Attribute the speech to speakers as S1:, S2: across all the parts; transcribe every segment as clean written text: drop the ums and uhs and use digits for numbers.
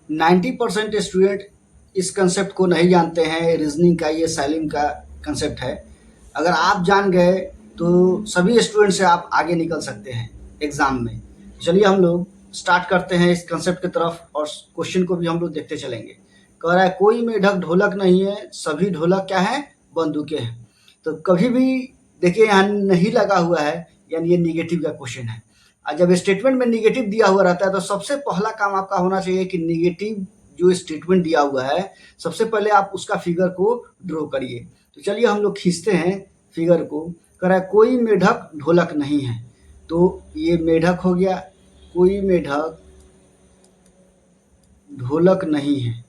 S1: 90% student इस concept को नहीं जानते हैं। रीजनिंग का ये सैलिम का कंसेप्ट है। अगर आप जान गए तो सभी स्टूडेंट से आप आगे निकल सकते हैं एग्ज़ाम में। चलिए हम लोग स्टार्ट करते हैं इस कंसेप्ट की तरफ और क्वेश्चन को भी हम लोग देखते चलेंगे। कह रहा है कोई मेढक ढोलक नहीं है, सभी ढोलक क्या है, बंदूकें हैं। तो कभी भी देखिए यहाँ नहीं लगा हुआ है, यानी ये निगेटिव का क्वेश्चन है। और जब स्टेटमेंट में निगेटिव दिया हुआ रहता है तो सबसे पहला काम आपका होना चाहिए कि निगेटिव जो स्टेटमेंट दिया हुआ है सबसे पहले आप उसका फिगर को ड्रॉ करिए। तो चलिए हम लोग खींचते हैं फिगर को। कह रहा है कोई मेढक ढोलक नहीं है, तो ये मेढक हो गया, कोई मेढक ढोलक नहीं है,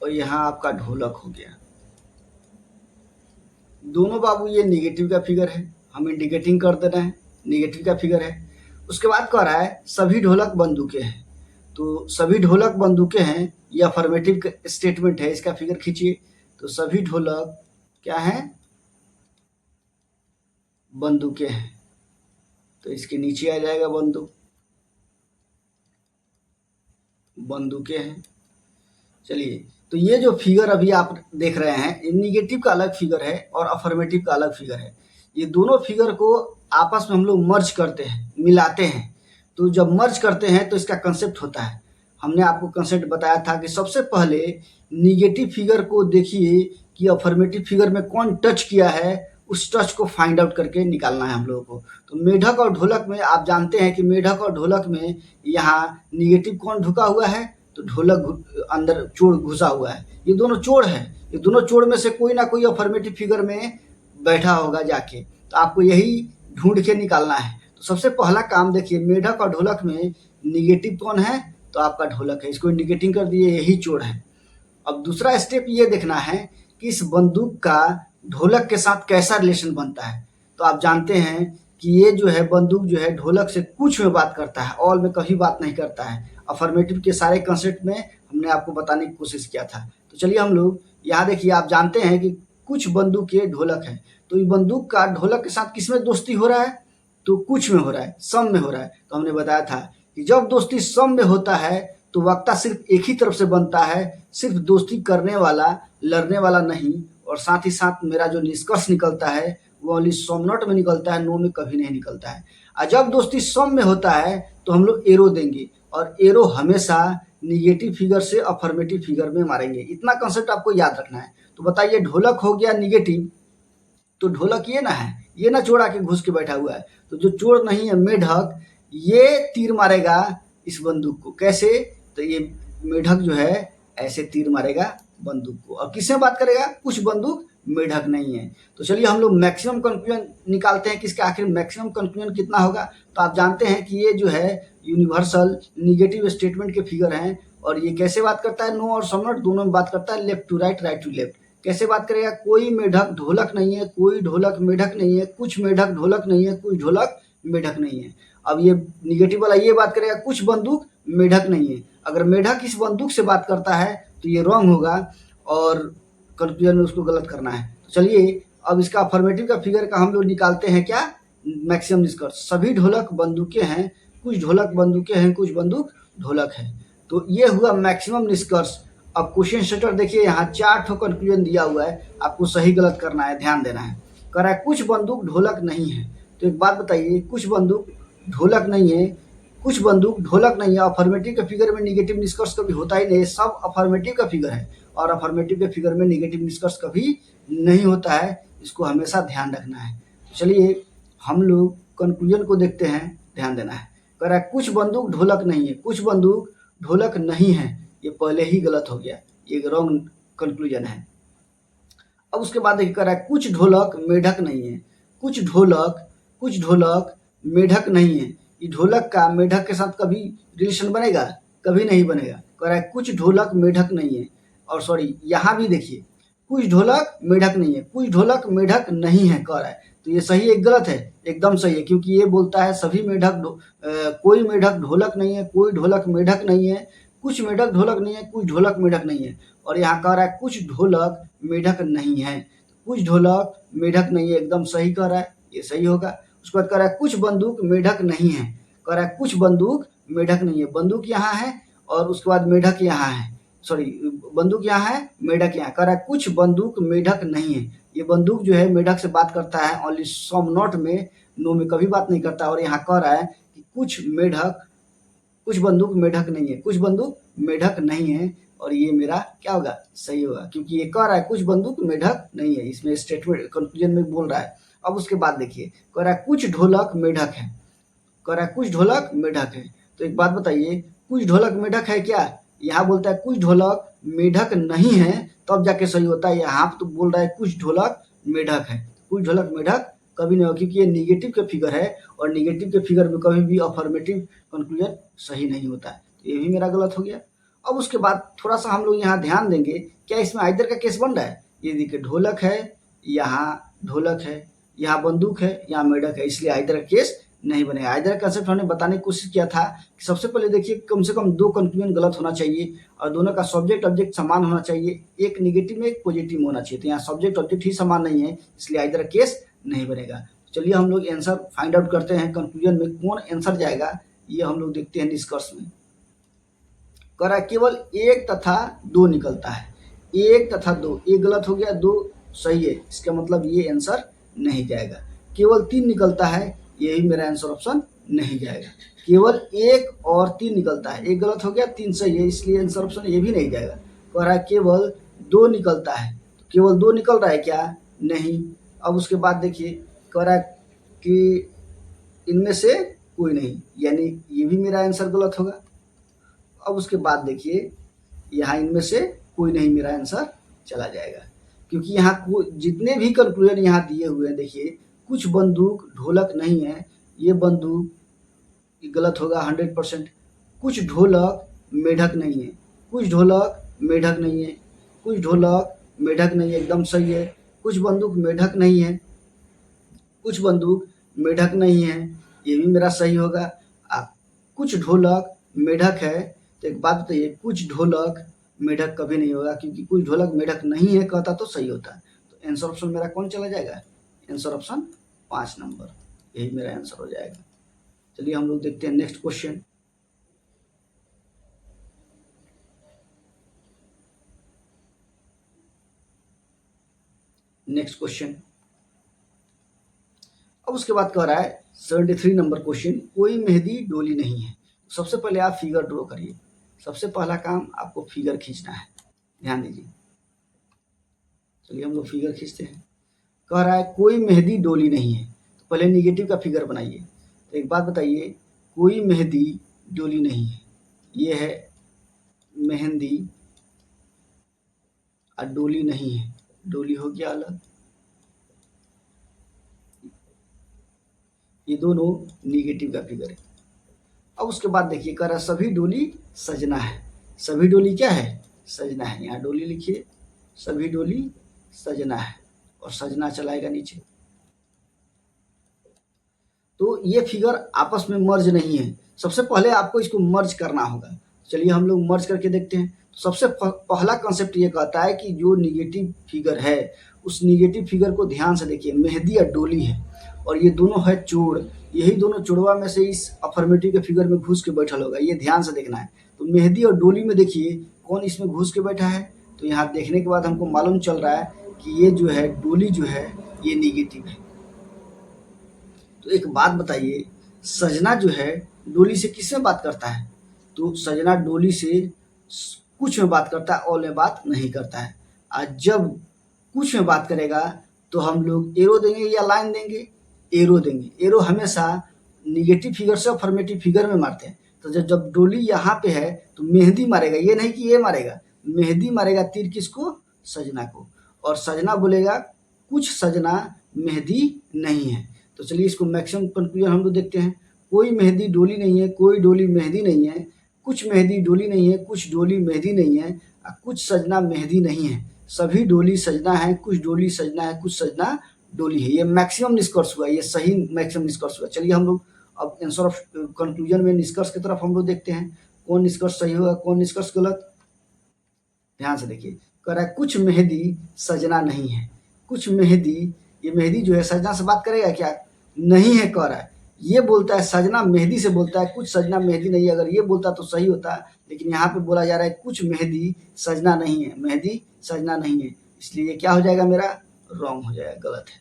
S1: और यहाँ आपका ढोलक हो गया। दोनों बाबू ये निगेटिव का फिगर है, हमें इंडिकेटिंग कर देना है, निगेटिव का फिगर है। उसके बाद कह रहा है सभी ढोलक बंदूकें हैं, तो सभी ढोलक बंदूकें हैं, यह अफर्मेटिव स्टेटमेंट है। इसका फिगर खींचिए। तो सभी ढोलक क्या है, बंदूकें हैं, तो इसके नीचे आ जाएगा बंदूक, बंदूकें हैं। चलिए, तो ये जो फिगर अभी आप देख रहे हैं, निगेटिव का अलग फिगर है और अफर्मेटिव का अलग फिगर है। ये दोनों फिगर को आपस में हम लोग मर्ज करते हैं, मिलाते हैं। तो जब मर्ज करते हैं तो इसका कंसेप्ट होता है। हमने आपको कंसेप्ट बताया था कि सबसे पहले निगेटिव फिगर को देखिए कि अफर्मेटिव फिगर में कौन टच किया है, उस टच को फाइंड आउट करके निकालना है हम लोगों को। तो मेढक और ढोलक में आप जानते हैं कि मेढक और ढोलक में यहाँ निगेटिव कौन ढुका हुआ है, तो ढोलक अंदर चोर घुसा हुआ है। ये दोनों चोर हैं, ये दोनों चोर में से कोई ना कोई अफर्मेटिव फिगर में बैठा होगा जाके, तो आपको यही ढूंढ के निकालना है। तो सबसे पहला काम देखिए, मेढक और ढोलक में निगेटिव कौन है, तो आपका ढोलक है, इसको इंडिकेटिंग कर दिए, यही चोर है। अब दूसरा स्टेप ये देखना है कि इस बंदूक का ढोलक के साथ कैसा रिलेशन बनता है। तो आप जानते हैं कि ये जो है बंदूक जो है ढोलक से कुछ में बात करता है, ऑल में कभी बात नहीं करता है। अफर्मेटिव के सारे कंसेप्ट में हमने आपको बताने की कोशिश किया था। तो चलिए हम लोग यहाँ देखिए, आप जानते हैं कि कुछ बंदूक ये ढोलक है, तो ये बंदूक का ढोलक के साथ किसमें दोस्ती हो रहा है, तो कुछ में हो रहा है, सम में हो रहा है। तो हमने बताया था कि जब दोस्ती सम में होता है तो वक्ता सिर्फ एक ही तरफ से बनता है, सिर्फ दोस्ती करने वाला, लड़ने वाला नहीं। और साथ ही साथ मेरा जो निष्कर्ष निकलता है वो ओनली सम नॉट में निकलता है, नो में कभी नहीं निकलता है। और जब दोस्ती सम में होता है तो हम लोग एरो देंगे, और एरो हमेशा निगेटिव फिगर से अफर्मेटिव फिगर में मारेंगे। इतना कंसेप्ट आपको याद रखना है। तो बताइए, ढोलक हो गया निगेटिव, तो ढोलक ये ना है, ये ना चोर आके घुस के बैठा हुआ है। तो जो चोर नहीं है मेढक, ये तीर मारेगा इस बंदूक को। कैसे, तो ये मेढक जो है ऐसे तीर मारेगा बंदूक को, और किससे बात करेगा, कुछ बंदूक मेढक नहीं है। तो चलिए हम लोग मैक्सिमम कंक्लूजन निकालते हैं कि इसके आखिर मैक्सिमम कंक्लूजन कितना होगा। तो आप जानते हैं कि ये जो है यूनिवर्सल निगेटिव स्टेटमेंट के फिगर हैं, और ये कैसे बात करता है, नो और सम नॉट दोनों में बात करता है, left to right, right to left. कैसे बात करेगा, कोई मेढक ढोलक नहीं है, कोई ढोलक मेढक नहीं है, कुछ मेढक ढोलक नहीं है, कुछ ढोलक मेढक नहीं है। अब ये निगेटिव वाला ये बात करेगा कुछ बंदूक मेढक नहीं है। अगर मेढक इस बंदूक से बात करता है तो ये रॉन्ग होगा, और कंक्लूजन में उसको गलत करना है। तो चलिए अब इसका अफर्मेटिव का फिगर का हम लोग निकालते हैं क्या, मैक्सिमम निष्कर्ष। सभी ढोलक बंदूकें हैं, कुछ ढोलक बंदूकें हैं, कुछ बंदूक ढोलक है। तो ये हुआ मैक्सिमम निष्कर्ष। अब क्वेश्चन सेटर देखिए, यहाँ 4 ठो कंक्लूजन दिया हुआ है, आपको सही गलत करना है, ध्यान देना है। कह रहा है कुछ बंदूक ढोलक नहीं है। तो एक बात बताइए, कुछ बंदूक ढोलक नहीं है, कुछ बंदूक ढोलक नहीं है। अफर्मेटिव के फिगर में निगेटिव निष्कर्ष कभी होता ही नहीं, सब अफर्मेटिव का फिगर है, और अफर्मेटिव के फिगर में निगेटिव निष्कर्ष कभी नहीं होता है। इसको हमेशा ध्यान रखना है। तो चलिए हम लोग कंक्लूजन को देखते हैं, ध्यान देना है। कह रहा है कुछ बंदूक ढोलक नहीं है, कुछ बंदूक ढोलक नहीं है, ये पहले ही गलत हो गया, ये रॉन्ग कंक्लूजन है। अब उसके बाद देखिए, कह रहा है कुछ ढोलक मेढक नहीं है, कुछ ढोलक मेढक नहीं है। ये ढोलक का मेढक के साथ कभी रिलेशन बनेगा, कभी नहीं बनेगा। कह रहा है कुछ ढोलक मेढक नहीं है, और सॉरी यहाँ भी देखिए कुछ ढोलक मेढक नहीं है, कुछ ढोलक मेढक नहीं है कह रहा है। तो ये सही है, गलत है, एकदम सही है, क्योंकि ये बोलता है सभी मेढक कोई मेढक ढोलक नहीं है, कोई ढोलक मेढक नहीं है, कुछ मेढक ढोलक नहीं है, कुछ ढोलक मेढक नहीं है। और यहाँ कह रहा है कुछ ढोलक मेढक नहीं है, कुछ ढोलक मेढक नहीं है, एकदम सही कह रहा है, ये सही होगा। उसके बाद कह रहा है कुछ बंदूक मेढक नहीं है, कह रहा है कुछ बंदूक मेढक नहीं है। बंदूक यहाँ है और उसके बाद मेढक यहाँ है, सॉरी बंदूक यहाँ है, मेढक यहाँ। कह रहा है कुछ बंदूक मेढक नहीं है। ये बंदूक जो है मेढक से बात करता है, ओनली सम नॉट में, नो में कभी बात नहीं करता। और यहाँ कह रहा है कि कुछ बंदूक मेढक नहीं है, कुछ बंदूक मेढक नहीं है, और ये मेरा क्या होगा, सही होगा, क्योंकि ये कह रहा है कुछ बंदूक मेढक नहीं है, इसमें स्टेटमेंट कंक्लूजन में बोल रहा है। अब उसके बाद देखिए, कह रहा है कुछ ढोलक मेढक है, कह रहा है कुछ ढोलक मेढक है। तो एक बात बताइए, कुछ ढोलक मेढक है क्या? यहाँ बोलता है कुछ ढोलक मेढक नहीं है, तब जाके सही होता है। यहाँ तो बोल रहा है कुछ ढोलक मेढक है, कुछ ढोलक मेढक कभी नहीं होगा, क्योंकि ये निगेटिव के फिगर है, और निगेटिव के फिगर में कभी भी अफर्मेटिव कंक्लूजन सही नहीं होता है। तो ये भी मेरा गलत हो गया। अब उसके बाद थोड़ा सा हम लोग यहाँ ध्यान देंगे, क्या इसमें आइदर का केस बन रहा है? ये देखिए ढोलक है, यहाँ ढोलक है, यहाँ बंदूक है, यहाँ मेढक है, इसलिए आइदर का केस नहीं बनेगा। आइदर कंसेप्ट हमने बताने की कोशिश किया था कि सबसे पहले देखिए कम से कम 2 कंक्लूजन गलत होना चाहिए, और दोनों का सब्जेक्ट ऑब्जेक्ट समान होना चाहिए, एक निगेटिव में एक पॉजिटिव में होना चाहिए। तो यहाँ सब्जेक्ट ऑब्जेक्ट ही समान नहीं है, इसलिए आइदर केस नहीं बनेगा। चलिए हम लोग आंसर फाइंड आउट करते हैं, कंक्लूजन में कौन आंसर जाएगा ये हम लोग देखते हैं निष्कर्ष में। कह रहा है केवल 1 तथा 2 निकलता है, 1 तथा 2, एक गलत हो गया, 2 सही है, इसका मतलब ये आंसर नहीं जाएगा। केवल 3 निकलता है, यही मेरा आंसर ऑप्शन नहीं जाएगा। केवल 1 और 3 निकलता है, एक गलत हो गया, 3 सही है, इसलिए आंसर ऑप्शन ये भी नहीं जाएगा। कह रहा है केवल 2 निकलता है, केवल 2 निकल रहा है क्या? नहीं। अब उसके बाद देखिए, कह रहा है कि इनमें से कोई नहीं, यानी ये भी मेरा आंसर गलत होगा। अब उसके बाद देखिए, यहाँ इनमें से कोई नहीं, मेरा आंसर चला जाएगा, क्योंकि यहाँ जितने भी कंक्लूजन यहाँ दिए हुए हैं, देखिए कुछ बंदूक ढोलक नहीं है, ये बंदूक गलत होगा 100%। कुछ ढोलक मेढक नहीं है, कुछ ढोलक मेढक नहीं है, कुछ ढोलक मेढक नहीं है, एकदम सही है। कुछ बंदूक मेढक नहीं है, कुछ बंदूक मेढक नहीं है, ये भी मेरा सही होगा। कुछ ढोलक मेढक है, तो एक बात बताइए, कुछ ढोलक मेढक कभी नहीं होगा, क्योंकि कुछ ढोलक मेढक नहीं है कहता तो सही होता है। तो आंसर ऑप्शन मेरा कौन चला जाएगा? आंसर ऑप्शन 5 नंबर, यही मेरा आंसर हो जाएगा। चलिए हम लोग देखते हैं नेक्स्ट क्वेश्चन। नेक्स्ट क्वेश्चन, अब उसके बाद कह रहा है 73 नंबर क्वेश्चन, कोई मेहंदी डोली नहीं है। सबसे पहले आप फिगर ड्रॉ करिए, सबसे पहला काम आपको फिगर खींचना है, ध्यान दीजिए। चलिए हम लोग फिगर खींचते हैं। कह रहा है कोई मेहंदी डोली नहीं है, तो पहले निगेटिव का फिगर बनाइए। तो एक बात बताइए, कोई मेहंदी डोली नहीं है, ये है मेहंदी और डोली नहीं है, डोली हो गया अलग, ये दोनों निगेटिव का फिगर है। अब उसके बाद देखिए, कह रहा है सभी डोली सजना है, सभी डोली क्या है? सजना है। यहाँ डोली लिखिए, सभी डोली सजना है, और सजना चलाएगा नीचे। तो ये फिगर आपस में मर्ज नहीं है, सबसे पहले आपको इसको मर्ज करना होगा। चलिए हम लोग मर्ज करके देखते हैं। सबसे पहला कॉन्सेप्ट ये कहता है कि जो निगेटिव फिगर है, उस निगेटिव फिगर को ध्यान से देखिए, मेहंदी और डोली है, और ये दोनों है चोड़, यही दोनों चोड़वा में से इस अफर्मेटिव के फिगर में घुस के बैठल होगा, ये ध्यान से देखना है। तो मेहंदी और डोली में देखिए कौन इसमें घुस के बैठा है। तो यहाँ देखने के बाद हमको मालूम चल रहा है कि ये जो है डोली जो है ये निगेटिव है। तो एक बात बताइए, सजना जो है डोली से किस में बात करता है? तो सजना डोली से कुछ में बात करता है, ऑल में बात नहीं करता है। आज जब कुछ में बात करेगा तो हम लोग एरो देंगे या लाइन देंगे? एरो देंगे। एरो हमेशा निगेटिव फिगर से अफर्मेटिव फिगर में मारते हैं। तो जब डोली यहाँ पे है तो मेहंदी मारेगा, ये नहीं कि ये मारेगा, मेहंदी मारेगा तीर किसको? सजना को। और सजना बोलेगा कुछ सजना मेहंदी नहीं है। तो चलिए इसको मैक्सिमम कंक्लूजन हम लोग देखते हैं। कोई मेहंदी डोली नहीं है, कोई डोली मेहंदी नहीं है, कुछ मेहंदी डोली नहीं है, कुछ डोली मेहंदी नहीं है, कुछ सजना मेहंदी नहीं है, सभी डोली सजना है, कुछ डोली सजना है, कुछ सजना डोली है। ये मैक्सिमम निष्कर्ष हुआ, ये सही मैक्सिमम निष्कर्ष हुआ। चलिए हम लोग अब आंसर ऑफ कंक्लूजन में निष्कर्ष की तरफ हम लोग देखते हैं, कौन निष्कर्ष सही होगा, कौन निष्कर्ष गलत। ध्यान से देखिए, कह रहा है कुछ मेहंदी सजना नहीं है, कुछ मेहंदी, ये मेहंदी जो है सजना से बात करेगा क्या? नहीं है कह रहा है, ये बोलता है सजना मेहंदी से बोलता है, कुछ सजना मेहंदी नहीं है। अगर ये बोलता तो सही होता, लेकिन यहाँ पे बोला जा रहा है कुछ मेहंदी सजना नहीं है, मेहंदी सजना नहीं है, इसलिए ये क्या हो जाएगा मेरा रॉन्ग हो जाएगा, गलत है।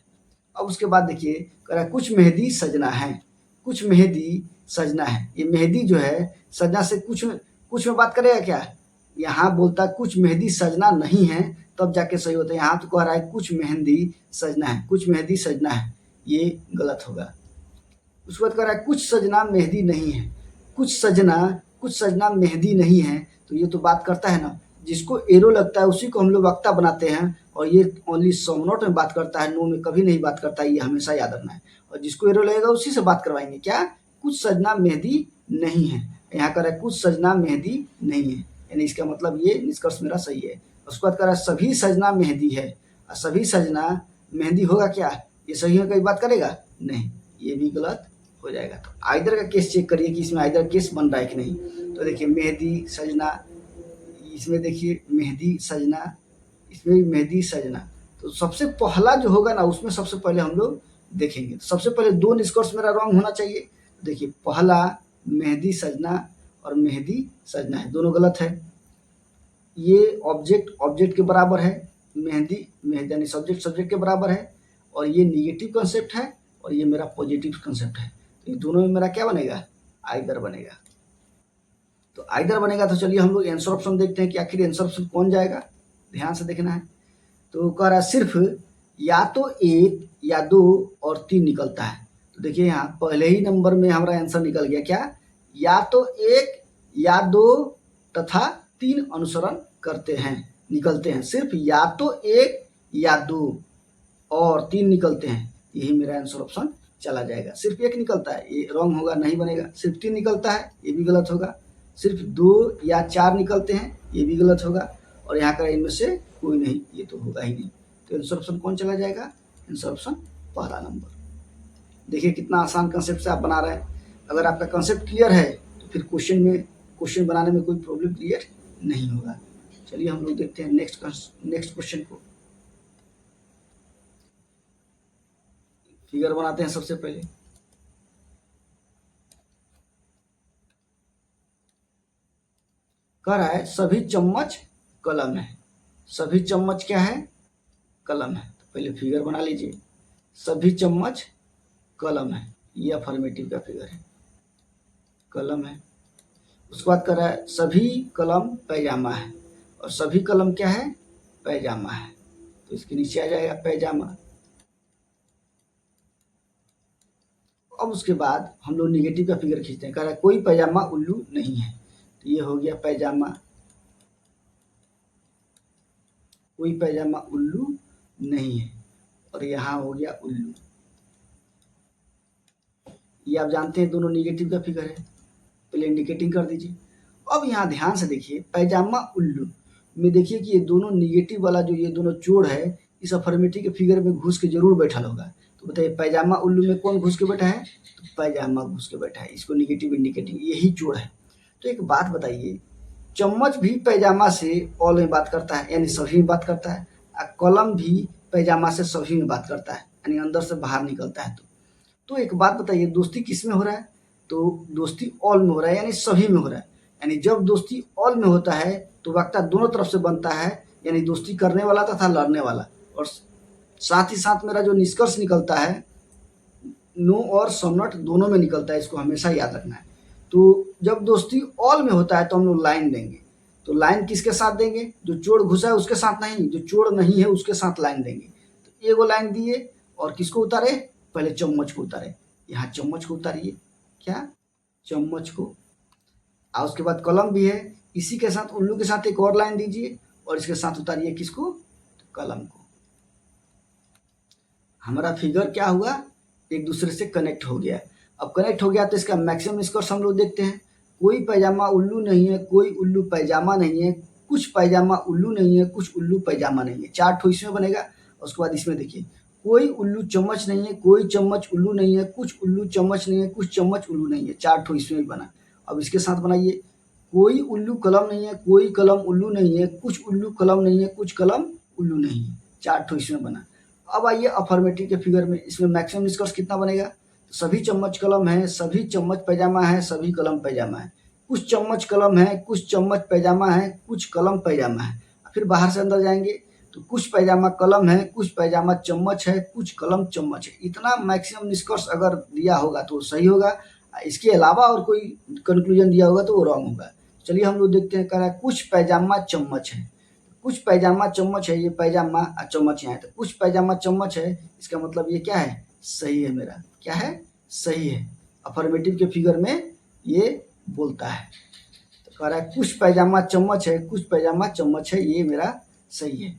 S1: अब उसके बाद देखिए कह रहा है कुछ मेहंदी सजना है, कुछ मेहंदी सजना है। ये मेहंदी जो है सजना से कुछ में बात करेगा क्या? यहाँ बोलता है कुछ मेहंदी सजना नहीं है, तब जाके सही होता है। यहाँ तो कह रहा है कुछ मेहंदी सजना है, कुछ मेहंदी सजना है, ये गलत होगा। उसके बाद कह रहा है कुछ सजना मेहंदी नहीं है, कुछ सजना मेहंदी नहीं है, तो ये तो बात करता है ना, जिसको एरो लगता है उसी को हम लोग वक्ता बनाते हैं, और ये ओनली सम नॉट में बात करता है, नो में कभी नहीं बात करता है, ये हमेशा याद रखना है। और जिसको एरो लगेगा उसी से बात करवाएंगे। क्या? कुछ सजना मेहंदी नहीं है, यहाँ कर रहा है कुछ सजना मेहंदी नहीं है, यानी इसका मतलब ये निष्कर्ष मेरा सही है। उसके बाद कह रहा है सभी सजना मेहंदी है, और सभी सजना मेहंदी होगा क्या? ये सही है कहीं बात करेगा? नहीं, ये भी गलत हो जाएगा। तो आइदर का केस चेक करिए कि इसमें आइदर केस बन रहा है कि नहीं। तो देखिए मेहंदी सजना, इसमें देखिए मेहंदी सजना, इसमें भी मेहंदी सजना। तो सबसे पहला जो होगा ना उसमें सबसे पहले हम लोग देखेंगे। तो सबसे पहले दो निष्कर्ष मेरा रॉन्ग होना चाहिए। देखिए पहला मेहंदी सजना और मेहंदी सजना है, दोनों गलत है। ये ऑब्जेक्ट के बराबर है, मेहंदी मेहंदी यानी सब्जेक्ट के बराबर है, और ये निगेटिव कंसेप्ट है और ये मेरा पॉजिटिव कंसेप्ट है। तो ये दोनों में मेरा क्या बनेगा? आइदर बनेगा। तो आइदर बनेगा तो चलिए हम लोग आंसर ऑप्शन देखते हैं कि आखिर आंसर ऑप्शन कौन जाएगा, ध्यान से देखना है। तो कह रहा है सिर्फ या तो 1 या 2 और 3 निकलता है। तो देखिए यहाँ पहले ही नंबर में हमारा आंसर निकल गया, क्या? या तो 1 या 2 तथा 3 अनुसरण करते हैं, निकलते हैं। सिर्फ या तो 1 या 2 और 3 निकलते हैं, यही मेरा आंसर ऑप्शन चला जाएगा। सिर्फ 1 निकलता है, ये रॉन्ग होगा, नहीं बनेगा। सिर्फ 3 निकलता है, ये भी गलत होगा। सिर्फ 2 या 4 निकलते हैं, ये भी गलत होगा। और यहाँ का इनमें से कोई नहीं, ये तो होगा ही नहीं। तो आंसर ऑप्शन कौन चला जाएगा? आंसर ऑप्शन पहला नंबर। देखिए कितना आसान कंसेप्ट से आप बना रहे हैं। अगर आपका कंसेप्ट क्लियर है तो फिर क्वेश्चन बनाने में कोई प्रॉब्लम क्रिएट नहीं होगा। चलिए हम लोग देखते हैं नेक्स्ट क्वेश्चन को। फिगर बनाते हैं सबसे पहले। कह रहा है सभी चम्मच कलम है, सभी चम्मच क्या है? कलम है। तो पहले फिगर बना लीजिए, सभी चम्मच कलम है, ये अफर्मेटिव का फिगर है, कलम है। उसके बाद कह रहा है सभी कलम पैजामा है, और सभी कलम क्या है? पैजामा है, तो इसके नीचे आ जाएगा पैजामा। अब उसके बाद हम लोग निगेटिव का फिगर खींचते हैं। कह रहा है कोई पैजामा उल्लू नहीं है, तो ये हो गया पैजामा, कोई पैजामा उल्लू नहीं है, और यहाँ हो गया उल्लू। ये आप जानते हैं दोनों निगेटिव का फिगर है, पहले इंडिकेटिंग कर दीजिए। अब यहाँ ध्यान से देखिए पैजामा उल्लू में देखिए कि ये दोनों निगेटिव वाला जो ये दोनों जोड़ है इस अफर्मेटिव के फिगर में घुस के जरूर बैठा होगा। तो बताइए पैजामा उल्लू में कौन घुस के बैठा है? तो पैजामा घुस के बैठा है, इसको निगेटिव इंडिकेटिंग यही जोड़ है। तो एक बात बताइए, चम्मच भी पैजामा से ऑल में बात करता है यानी सभी में बात करता है, और कलम भी पैजामा से सभी में बात करता है यानी अंदर से बाहर निकलता है। तो एक बात बताइए दोस्ती किस में हो रहा है? तो दोस्ती ऑल में हो रहा है यानी सभी में हो रहा है। यानी जब दोस्ती ऑल में होता है तो वक्ता दोनों तरफ से बनता है, यानी दोस्ती करने वाला तथा लड़ने वाला। और साथ ही साथ मेरा जो निष्कर्ष निकलता है नो और सम नॉट दोनों में निकलता है, इसको हमेशा याद रखना है। तो जब दोस्ती ऑल में होता है तो हम लोग लाइन देंगे। तो लाइन किसके साथ देंगे? जो चोर घुसा है उसके साथ नहीं, जो चोर नहीं है उसके साथ लाइन देंगे। तो एगो लाइन दिए और किसको उतारे? पहले चम्मच को उतारे, यहाँ चम्मच को उतारिए, क्या? चम्मच को। और उसके बाद कलम भी है, इसी के साथ उल्लू के साथ एक और लाइन दीजिए और इसके साथ उतारिए किसको? कलम को। हमारा फिगर क्या हुआ? एक दूसरे से कनेक्ट हो गया। अब कनेक्ट हो गया तो इसका मैक्सिमम निष्कर्ष हम लोग देखते हैं। कोई पैजामा उल्लू नहीं है, कोई उल्लू पैजामा नहीं है, कुछ पैजामा उल्लू नहीं है, कुछ उल्लू पैजामा नहीं है। 4 ठो इसमें बनेगा। उसके बाद इसमें देखिए कोई उल्लू चम्मच नहीं है, कोई चम्मच उल्लू नहीं है, कुछ उल्लू चम्मच नहीं है, कुछ चम्मच उल्लू नहीं है। 4 ठो इसमें भी बना। अब इसके साथ बनाइए कोई उल्लू कलम नहीं है, कोई कलम उल्लू नहीं है, कुछ उल्लू कलम नहीं है, कुछ कलम उल्लू नहीं है। 4 ठो इसमें बना। अब आइए अफर्मेटिव के फिगर में, इसमें मैक्सिमम निष्कर्ष कितना बनेगा? सभी चम्मच कलम है, सभी चम्मच पैजामा है, सभी कलम पैजामा है। कुछ चम्मच कलम है, कुछ चम्मच पैजामा है, कुछ कलम पैजामा है। फिर बाहर से अंदर जाएंगे तो कुछ पैजामा कलम है, कुछ पैजामा चम्मच है, कुछ कलम चम्मच है। इतना मैक्सिमम निष्कर्ष अगर दिया होगा तो सही होगा, इसके अलावा और कोई कंक्लूजन दिया होगा तो वो रॉन्ग होगा। चलिए हम लोग देखते हैं, कह रहा है कुछ पैजामा चम्मच है। कुछ पैजामा चम्मच है, ये पैजामा चम्मच यहाँ है, तो कुछ पैजामा चम्मच है, इसका मतलब ये क्या है, सही है मेरा, क्या है, सही है। अफर्मेटिव के फिगर में ये बोलता है। तो कह रहा है कुछ पैजामा चम्मच है, कुछ पैजामा चम्मच है, ये मेरा सही है।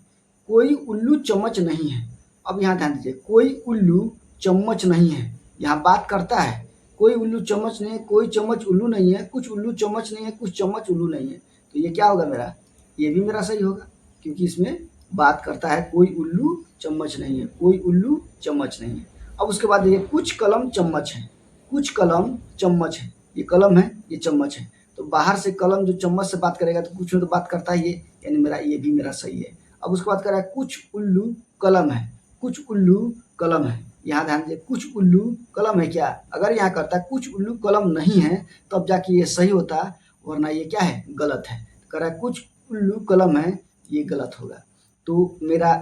S1: कोई उल्लू चम्मच नहीं है। अब यहाँ ध्यान दीजिए, कोई उल्लू चम्मच नहीं है, यहाँ बात करता है। कोई उल्लू चम्मच नहीं है, कोई चम्मच उल्लू नहीं है, कुछ उल्लू चम्मच नहीं है, कुछ चम्मच उल्लू नहीं है। तो ये क्या होगा मेरा, ये भी मेरा सही होगा, क्योंकि इसमें बात करता है कोई उल्लू चम्मच नहीं है, कोई उल्लू चम्मच नहीं है। अब उसके बाद देखिए कुछ कलम चम्मच है, कुछ कलम चम्मच है, ये कलम है, ये चम्मच है। तो बाहर से कलम जो चम्मच से बात करेगा तो कुछ में तो बात करता है ये, यानी मेरा ये भी मेरा सही है। अब उसके बाद कह रहा है कुछ उल्लू कलम है, कुछ उल्लू कलम है। यहाँ ध्यान दीजिए, कुछ उल्लू कलम है क्या, अगर यहाँ करता है कुछ उल्लू कलम नहीं है तब तो जाके ये सही होता, वरना ये क्या है, गलत है। कह रहा है कुछ उल्लू कलम है, ये गलत होगा। तो मेरा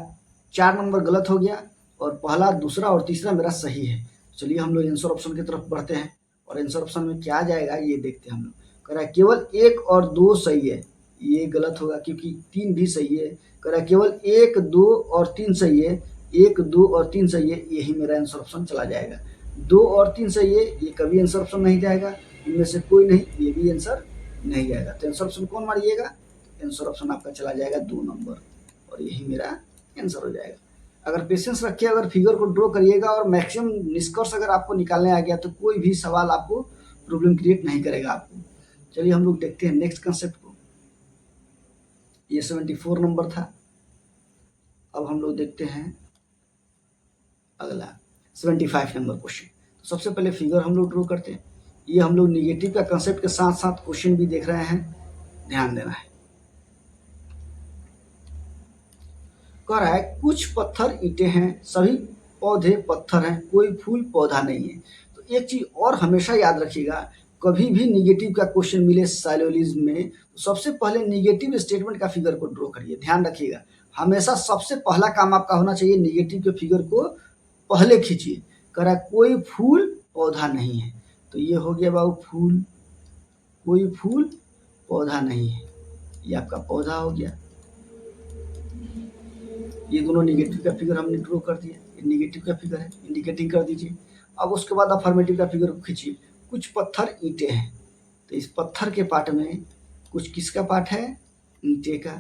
S1: 4 नंबर गलत हो गया और पहला, दूसरा और तीसरा मेरा सही है। चलिए हम लोग आंसर ऑप्शन की तरफ बढ़ते हैं और आंसर ऑप्शन में क्या जाएगा ये देखते हैं हम लोग। कह रहा है केवल 1 और 2 सही है, ये गलत होगा क्योंकि 3 भी सही है। कह रहा है केवल 1, 2 और 3 सही है, 1, 2 और 3 सही है, यही मेरा आंसर ऑप्शन चला जाएगा। 2 और 3 सही है, ये कभी आंसर ऑप्शन नहीं जाएगा, इनमें से कोई नहीं, ये भी आंसर नहीं जाएगा। तो आंसर ऑप्शन कौन मारिएगा, आंसर ऑप्शन आपका चला जाएगा 2 नंबर और यही मेरा आंसर हो जाएगा। अगर पेशेंस रखिए, अगर फिगर को ड्रॉ करिएगा और मैक्सिमम निष्कर्ष अगर आपको निकालने आ गया तो कोई भी सवाल आपको प्रॉब्लम क्रिएट नहीं करेगा आपको। चलिए हम लोग देखते हैं नेक्स्ट कंसेप्ट को। ये 74 नंबर था। अब हम लोग देखते हैं अगला 75 नंबर क्वेश्चन। तो सबसे पहले फिगर हम लोग ड्रॉ करते हैं। ये हम लोग निगेटिव का कंसेप्ट के साथ साथ क्वेश्चन भी देख रहे हैं, ध्यान देना है। कह रहा है कुछ पत्थर ईंटें हैं, सभी पौधे पत्थर हैं, कोई फूल पौधा नहीं है। तो एक चीज और हमेशा याद रखिएगा, कभी भी निगेटिव का क्वेश्चन मिले साइलोलिज्म में तो सबसे पहले निगेटिव स्टेटमेंट का फिगर को ड्रॉ करिए। ध्यान रखिएगा, हमेशा सबसे पहला काम आपका होना चाहिए निगेटिव के फिगर को पहले खींचिए। कह रहा है कोई फूल पौधा नहीं है, तो ये हो गया बाबू फूल, कोई फूल पौधा नहीं है, ये आपका पौधा हो गया। ये दोनों निगेटिव का फिगर हमने ड्रॉ कर दिया, ये निगेटिव का फिगर है, इंडिकेटिंग कर दीजिए। अब उसके बाद अफर्मेटिव का फिगर को खींचिए। कुछ पत्थर ईंटे हैं, तो इस पत्थर के पार्ट में कुछ किसका पार्ट है, ईंटे का।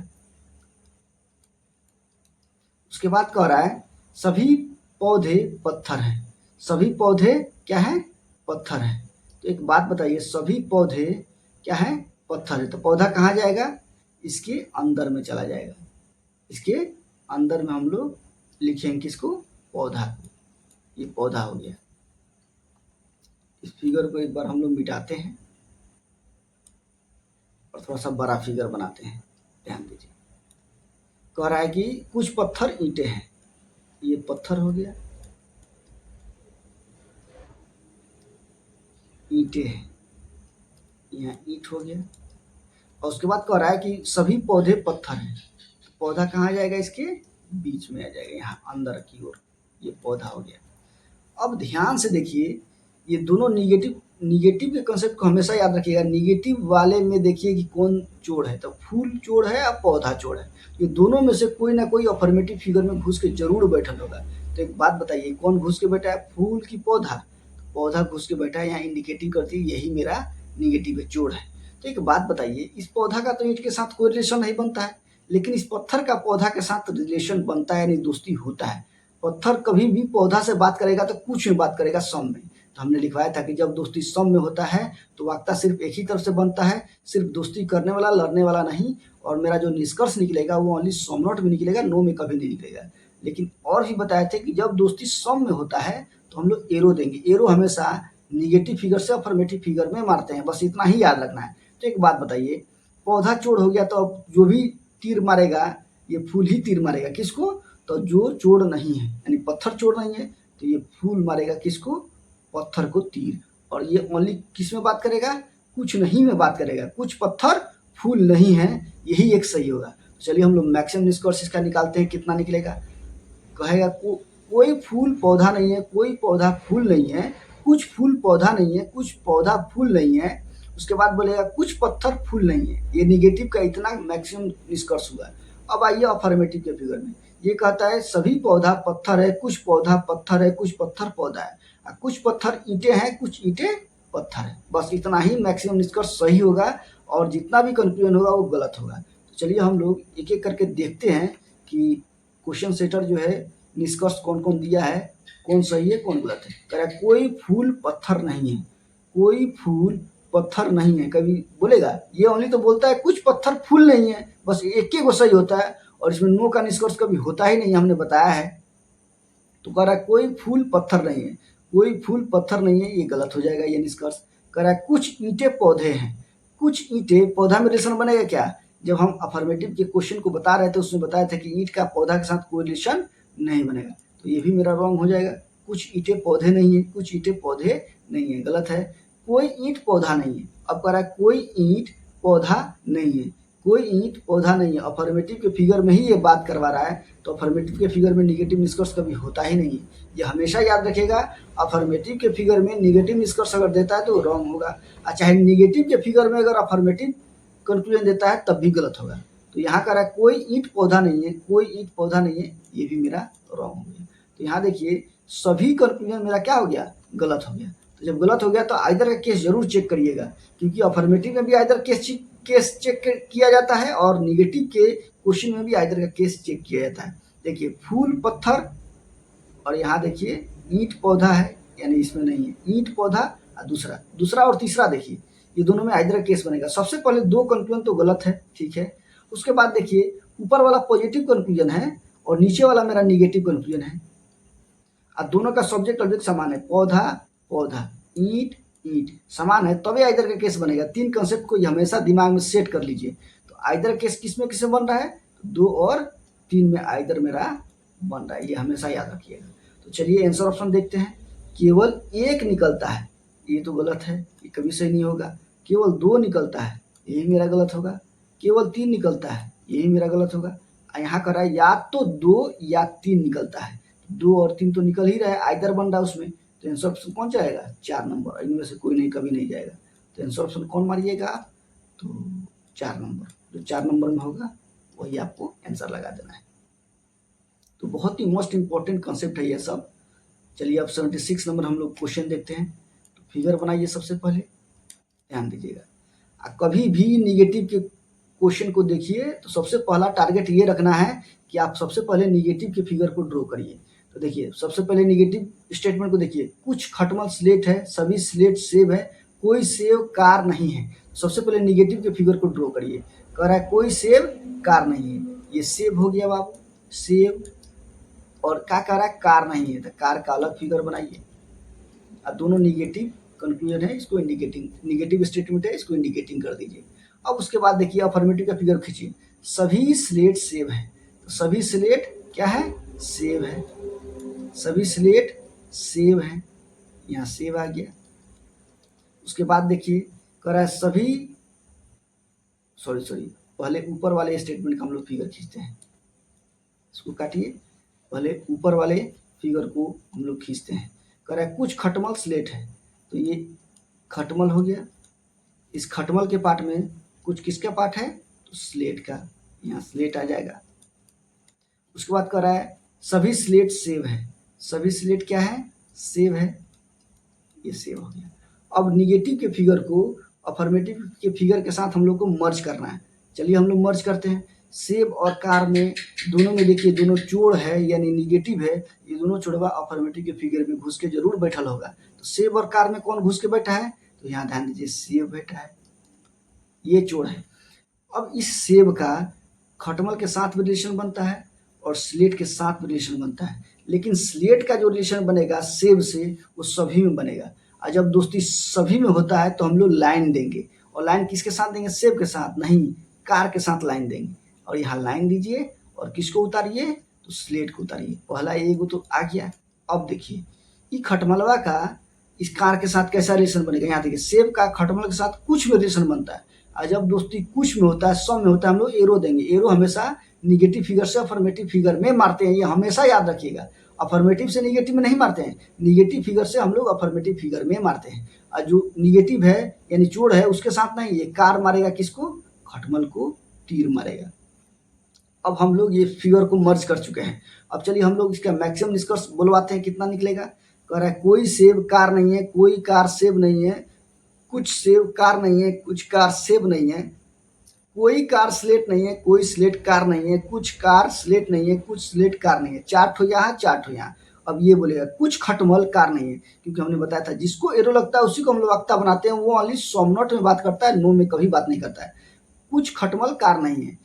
S1: उसके बाद कह रहा है सभी पौधे पत्थर हैं, सभी पौधे क्या है, पत्थर हैं। तो एक बात बताइए, सभी पौधे क्या है, पत्थर है, तो पौधा कहाँ जाएगा, इसके अंदर में चला जाएगा। इसके अंदर में हम लोग लिखेंगे किसको, पौधा को, ये पौधा हो गया। इस फिगर को एक बार हम लोग मिटाते हैं और थोड़ा सा बड़ा फिगर बनाते हैं, ध्यान दीजिए। कह रहा है कि कुछ पत्थर ईंटे हैं, ये पत्थर हो गया, ईंटे हैं, यहाँ ईंट हो गया। और उसके बाद कह रहा है कि सभी पौधे पत्थर हैं, पौधा कहाँ जाएगा, इसके बीच में आ जाएगा, यहाँ अंदर की ओर, ये पौधा हो गया। अब ध्यान से देखिए, ये दोनों निगेटिव के कंसेप्ट को हमेशा याद रखिएगा। निगेटिव वाले में देखिए कि कौन जोड़ है, तो फूल जोड़ है या पौधा जोड़ है, ये दोनों में से कोई ना कोई अफर्मेटिव फिगर में घुस के जरूर बैठल होगा। तो एक बात बताइए, कौन घुस के बैठा है, फूल की पौधा, पौधा घुस के बैठा है, यहाँ इंडिकेटिंग करती है, यही मेरा निगेटिव जोड़ है। तो एक बात बताइए, इस पौधा का तो ईंट के साथ कोई रिलेशन नहीं बनता है, लेकिन इस पत्थर का पौधा के साथ रिलेशन बनता है, यानी दोस्ती होता है। पत्थर कभी भी पौधा से बात करेगा तो कुछ में बात करेगा, सम में। तो हमने लिखवाया था कि जब दोस्ती सम में होता है तो वाक्यता सिर्फ एक ही तरफ से बनता है, सिर्फ दोस्ती करने वाला लड़ने वाला नहीं। और मेरा जो निष्कर्ष निकलेगा वो ओनली सम नॉट में निकलेगा, नो में कभी नहीं निकलेगा। लेकिन और भी बताए थे कि जब दोस्ती सम में होता है तो हम लोग एरो देंगे, एरो हमेशा निगेटिव फिगर से अफर्मेटिव फिगर में मारते हैं, बस इतना ही याद रखना है। तो एक बात बताइए, पौधा चोड़ हो गया तो अब जो भी तीर मारेगा ये फूल ही तीर मारेगा, किसको, तो जो चोड़ नहीं है, यानी पत्थर चोड़ नहीं है तो ये फूल मारेगा किसको, पत्थर को तीर, और ये ओनली किस में बात करेगा, कुछ नहीं में बात करेगा, कुछ पत्थर फूल नहीं है, यही एक सही होगा। तो चलिए हम लोग मैक्सिमम निष्कर्ष इसका निकालते हैं, कितना निकलेगा। कहेगा कोई फूल पौधा नहीं है, कोई पौधा फूल नहीं है, कुछ फूल पौधा नहीं है, कुछ पौधा फूल नहीं है, उसके बाद बोलेगा कुछ पत्थर फूल नहीं है। ये निगेटिव का इतना मैक्सिमम निष्कर्ष हुआ। अब आइए अफर्मेटिव के फिगर में। ये कहता है सभी पौधा पत्थर है, कुछ पौधा पत्थर है, कुछ पत्थर पौधा है, कुछ पत्थर ईंटें हैं, कुछ ईंटें पत्थर है। बस इतना ही मैक्सिमम निष्कर्ष सही होगा, और जितना भी कंक्लूजन होगा वो गलत होगा। तो चलिए हम लोग एक एक करके देखते हैं कि क्वेश्चन सेटर जो है निष्कर्ष कौन कौन दिया है, कौन सही है कौन गलत है। कह रहा है कोई फूल पत्थर नहीं है, कोई फूल पत्थर नहीं है, कभी बोलेगा ये ओनली तो बोलता है कुछ पत्थर फूल नहीं है, बस एक ही को सही होता है, और इसमें नो का निष्कर्ष कभी होता ही नहीं, हमने बताया है। तो कह रहा है कोई फूल पत्थर नहीं है, कोई फूल पत्थर नहीं है, ये गलत हो जाएगा ये निष्कर्ष। कह रहा है कुछ ईंटें पौधे हैं, कुछ ईंटें पौधा में रिलेशन बनेगा क्या। जब हम अफर्मेटिव के क्वेश्चन को बता रहे थे उसमें बताया था कि ईंट का पौधा के साथ कोई रिलेशन नहीं बनेगा, तो ये भी मेरा रॉन्ग हो जाएगा। कुछ ईंटें पौधे नहीं है, कुछ ईंटें पौधे नहीं है, गलत है। कोई ईंट पौधा नहीं है, अब कह रहा है कोई ईंट पौधा नहीं है, कोई ईंट पौधा नहीं है। अफर्मेटिव के फिगर में ही ये बात करवा रहा है, तो अफर्मेटिव के फिगर में निगेटिव निष्कर्ष कभी होता ही नहीं है, ये हमेशा याद रखेगा। अफर्मेटिव के फिगर में निगेटिव निष्कर्ष अगर देता है तो रॉन्ग होगा, और चाहे निगेटिव के फिगर में अगर अफर्मेटिव कंक्लूजन देता है तब भी गलत होगा। तो यहाँ कह रहा है कोई ईंट पौधा नहीं है, कोई ईंट पौधा नहीं है, ये भी मेरा रॉन्ग हो गया। तो यहाँ देखिए सभी कंक्लूजन मेरा क्या हो गया, गलत हो गया। तो जब गलत हो गया तो आइदर का केस जरूर चेक करिएगा, क्योंकि अफर्मेटिव में भी आइदर केस चेक किया जाता है, और निगेटिव के क्वेश्चन में भी आइदर का केस चेक किया जाता है। देखिए फूल पत्थर, और यहाँ देखिए ईंट पौधा है, यानी इसमें नहीं है ईंट पौधा, और दूसरा और तीसरा देखिए ये दोनों में आइदर केस बनेगा। सबसे पहले दो कंक्लूजन तो गलत है, ठीक है। उसके बाद देखिए ऊपर वाला पॉजिटिव कंक्लूजन है और नीचे वाला मेरा निगेटिव कंक्लूजन है, और दोनों का सब्जेक्ट ऑब्जेक्ट समान है, पौधा पौधा, ईंट ईंट समान है, तभी आइदर का केस बनेगा। तीन कंसेप्ट को हमेशा दिमाग में सेट कर लीजिए। तो आइदर केस किस में किस में बन रहा है, 2 और 3 में आइदर मेरा बन रहा है, ये हमेशा याद रखिएगा। तो चलिए आंसर ऑप्शन देखते हैं। केवल एक निकलता है, ये तो गलत है, ये कभी सही नहीं होगा। केवल 2 निकलता है, यही मेरा गलत होगा। केवल 3 निकलता है, यही मेरा गलत होगा। यहाँ कर रहा है या तो 2 या 3 निकलता है, 2 और 3 तो निकल ही रहा है, आइदर बन रहा है उसमें। तो आंसर ऑप्शन कौन जाएगा, 4 नंबर, इनमें से कोई नहीं, कभी नहीं जाएगा। तो आंसर ऑप्शन कौन मारिएगा, तो 4 नंबर, जो 4 नंबर में होगा वही आपको आंसर लगा देना है। तो बहुत ही मोस्ट इंपॉर्टेंट कॉन्सेप्ट है ये सब। चलिए अब 76 नंबर हम लोग क्वेश्चन देखते हैं। तो फिगर बनाइए सबसे पहले, ध्यान दीजिएगा। कभी भी निगेटिव के क्वेश्चन को देखिए तो सबसे पहला टारगेट ये रखना है कि आप सबसे पहले निगेटिव के फिगर को ड्रॉ करिए। तो देखिए सबसे पहले निगेटिव स्टेटमेंट को देखिए, कुछ खटमल स्लेट है, सभी स्लेट सेब है, कोई सेब कार नहीं है। सबसे पहले निगेटिव के फिगर को ड्रॉ करिए। कह रहा है कोई सेब कार नहीं है, ये सेब हो गया बाबू, सेब, और क्या कह रहा है कार नहीं है, तो कार का अलग फिगर बनाइए। अब दोनों निगेटिव कंक्लूजन है, इसको इंडिकेटिंग, निगेटिव स्टेटमेंट है, इसको इंडिकेटिंग कर दीजिए। अब उसके बाद देखिए अफर्मेटिव का फिगर खींचिए, सभी स्लेट सेब है, तो सभी स्लेट क्या है, सेब है, सभी स्लेट सेब है, यहाँ सेब आ गया। उसके बाद देखिए कह रहा है सभी, सॉरी पहले ऊपर वाले स्टेटमेंट का हम लोग फिगर खींचते हैं, इसको काटिए, पहले ऊपर वाले फिगर को हम लोग खींचते हैं। कह रहा है कुछ खटमल स्लेट है, तो ये खटमल हो गया। इस खटमल के पार्ट में कुछ किसका पार्ट है, तो स्लेट का, यहाँ स्लेट आ जाएगा। उसके बाद कह रहा है सभी स्लेट सेब है, सभी स्लेट क्या है, सेब है, ये सेब हो गया। अब निगेटिव के फिगर को अफर्मेटिव के फिगर के साथ हम लोग को मर्ज करना है। चलिए हम लोग मर्ज करते हैं। सेब और कार में दोनों में देखिए दोनों जोड़ है, यानी निगेटिव है, ये दोनों जोड़वा अफर्मेटिव के फिगर में घुस के जरूर बैठल होगा। तो सेब और कार में कौन घुस के बैठा है, तो यहाँ ध्यान दीजिए सेब बैठा है, ये जोड़ है। अब इस सेब का खटमल के साथ भी रिलेशन बनता है और स्लेट के साथ भी रिलेशन बनता है, लेकिन स्लेट का जो रिलेशन बनेगा सेब से वो सभी में बनेगा। और जब दोस्ती सभी में होता है तो हम लोग लाइन देंगे, और लाइन किसके साथ देंगे, सेब के साथ नहीं, कार के साथ लाइन देंगे। और यहाँ लाइन दीजिए और किसको उतारिए, तो स्लेट को उतारिए। पहला एगो तो आ गया। अब देखिए ये खटमलवा का इस कार के साथ कैसा रिलेशन बनेगा, यहाँ देखिए सेब का खटमल के साथ कुछ में रिलेशन बनता है, और जब दोस्ती कुछ में होता है, सम में होता है, हम लोग एरो देंगे। एरो हमेशा निगेटिव फिगर से अफर्मेटिव फिगर में मारते हैं, ये हमेशा याद रखिएगा। अफर्मेटिव से निगेटिव में नहीं मारते हैं, निगेटिव फिगर से हम लोग अफर्मेटिव फिगर में मारते हैं। और जो निगेटिव है या निचोड़ है उसके साथ नहीं, ये कार मारेगा किसको, खटमल को तीर मारेगा। अब हम लोग ये फिगर को मर्ज कर चुके हैं। अब चलिए हम लोग इसका मैक्सिमम निष्कर्ष बुलवाते हैं, कितना निकलेगा। कह रहा है कोई सेब कार नहीं है, कोई कार सेब नहीं है, कुछ सेब कार नहीं है, कुछ कार सेब नहीं है, कोई कार स्लेट नहीं है, कोई स्लेट कार नहीं है, कुछ कार स्लेट नहीं है, कुछ स्लेट कार नहीं है। 4 ठो यहाँ, 4 ठो यहाँ। अब ये बोलेगा कुछ खटमल कार नहीं है, क्योंकि हमने बताया था जिसको एरो लगता है उसी को हम लोग वक्ता बनाते हैं, वो ओनली सम नॉट में बात करता है, नो में कभी बात नहीं करता है। कुछ खटमल कार नहीं है।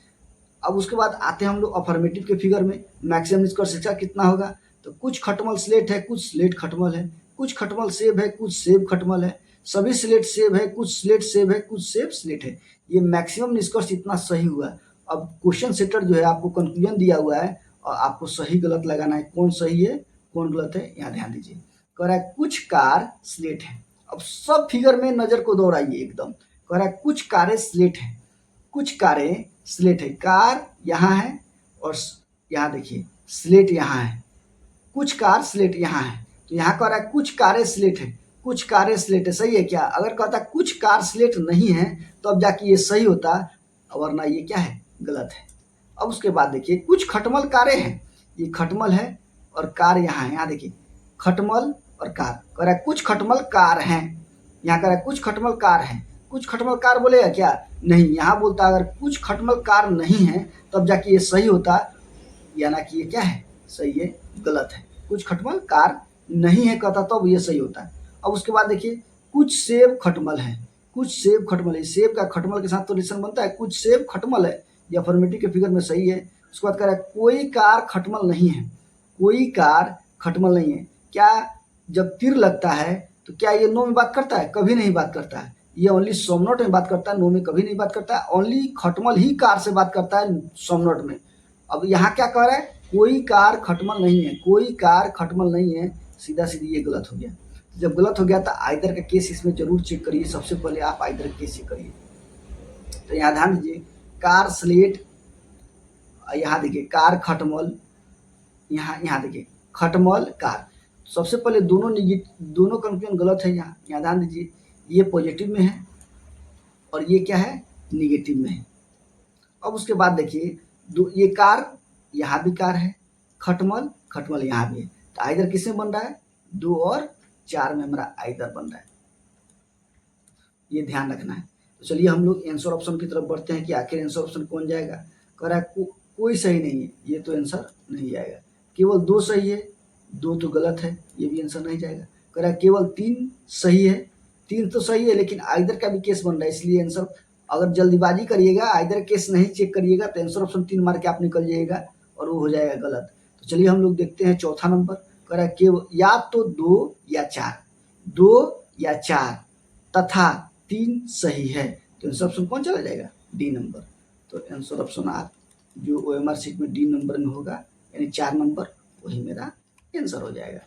S1: अब उसके बाद आते हैं हम लोग अफर्मेटिव के फिगर में, मैक्सिमम निष्कर्ष इसका कितना होगा, तो कुछ खटमल स्लेट है, कुछ स्लेट खटमल है, कुछ खटमल सेब है, कुछ सेब खटमल है, सभी स्लेट सेब है, कुछ स्लेट सेब है, कुछ सेब स्लेट है। ये मैक्सिमम निष्कर्ष इतना सही हुआ। अब क्वेश्चन सेटर जो है आपको कंक्लूजन दिया हुआ है और आपको सही गलत लगाना है, कौन सही है कौन गलत है, यहाँ ध्यान दीजिए। कह रहा है कुछ कार स्लेट है। अब सब फिगर में नजर को दौड़ाइए एकदम। कह रहा है कुछ कारें स्लेट है, कुछ कारें स्लेट है, कार यहाँ है और यहाँ देखिए स्लेट यहाँ है, कुछ कार स्लेट यहाँ है। तो यहाँ कह रहा है कुछ कारें स्लेट है, कुछ कारें स्लेट है, सही है क्या। अगर कहता कुछ कार स्लेट नहीं है तो अब जाके ये सही होता, वरना ये क्या है, गलत है। अब उसके बाद देखिए कुछ खटमल कारें हैं, ये खटमल है और कार यहाँ है, यहाँ देखिए खटमल और कार। कह रहा है कुछ खटमल कार हैं, यहाँ कह रहा है कुछ खटमल कार हैं, कुछ खटमल कार बोलेगा क्या, नहीं। यहाँ बोलता अगर कुछ खटमल कार नहीं है तब जाके ये सही होता, या ना कि ये क्या है, सही है गलत है। कुछ खटमल कार नहीं है कहता तो अब ये सही होता है। अब उसके बाद देखिए कुछ सेब खटमल है, कुछ सेब खटमल है, सेब का खटमल के साथ तो रिलेशन बनता है, कुछ सेब खटमल है, ये अफर्मेटिव के फिगर में सही है। उसके बाद कह रहा है कोई कार खटमल नहीं है, कोई कार खटमल नहीं है। क्या जब तीर लगता है तो क्या ये नो में बात करता है, कभी नहीं बात करता है, ये ओनली सम नॉट में बात करता है, नो में कभी नहीं बात करता है। ओनली खटमल ही कार से बात करता है सम नॉट में। अब यहाँ क्या कह रहा है, कोई कार खटमल नहीं है, कोई कार खटमल नहीं है, सीधा सीधी ये गलत हो गया। जब गलत हो गया तो आइदर का केस इसमें जरूर चेक करिए, सबसे पहले आप आइदर का केस चेक करिए। तो यहाँ ध्यान दीजिए कार स्लेट, यहाँ देखिए कार खटमल, यहाँ देखिए खटमल कार। सबसे पहले दोनों कंक्लूजन गलत है। यहाँ ध्यान दीजिए ये पॉजिटिव में है और ये क्या है, निगेटिव में है। अब उसके बाद देखिए ये कार, यहाँ भी कार है, खटमल खटमल यहाँ भी है, तो आइदर किस में बन रहा है, 2 और 4 में हमारा आइदर बन रहा है, ये ध्यान रखना है। तो चलिए हम लोग आंसर ऑप्शन की तरफ बढ़ते हैं कि आखिर आंसर ऑप्शन कौन जाएगा। कह रहा है कोई सही नहीं है, ये तो आंसर नहीं जाएगा। केवल 2 सही है, 2 तो गलत है, ये भी आंसर नहीं जाएगा। कह रहा है केवल 3 सही है, 3 तो सही है लेकिन आइदर का भी केस बन रहा है, इसलिए आंसर, अगर जल्दीबाजी करिएगा आइदर केस नहीं चेक करिएगा तो आंसर ऑप्शन 3 मार के आप निकल जाइएगा और वो हो जाएगा गलत। तो चलिए हम लोग देखते हैं चौथा नंबर। कह रहा है केवल या तो 2 या 4, 2 या 4 तथा 3 सही है, तो आंसर ऑप्शन कौन चला जाएगा, डी नंबर। तो आंसर ऑप्शन आप जो OMR शीट में डी नंबर में होगा, यानी 4 नंबर, वही मेरा आंसर हो जाएगा।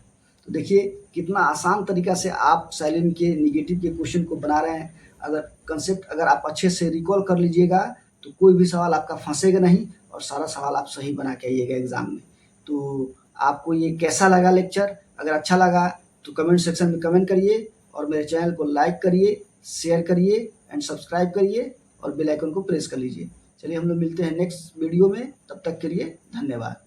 S1: तो देखिए कितना आसान तरीका से आप साइलेंट के निगेटिव के क्वेश्चन को बना रहे हैं। अगर कंसेप्ट अगर आप अच्छे से रिकॉल कर लीजिएगा तो कोई भी सवाल आपका फंसेगा नहीं और सारा सवाल आप सही बना के आइएगा एग्जाम में। तो आपको ये कैसा लगा लेक्चर, अगर अच्छा लगा तो कमेंट सेक्शन में कमेंट करिए और मेरे चैनल को लाइक करिए, शेयर करिए एंड सब्सक्राइब करिए और बेल आइकन को प्रेस कर लीजिए। चलिए हम लोग मिलते हैं नेक्स्ट वीडियो में, तब तक के लिए धन्यवाद।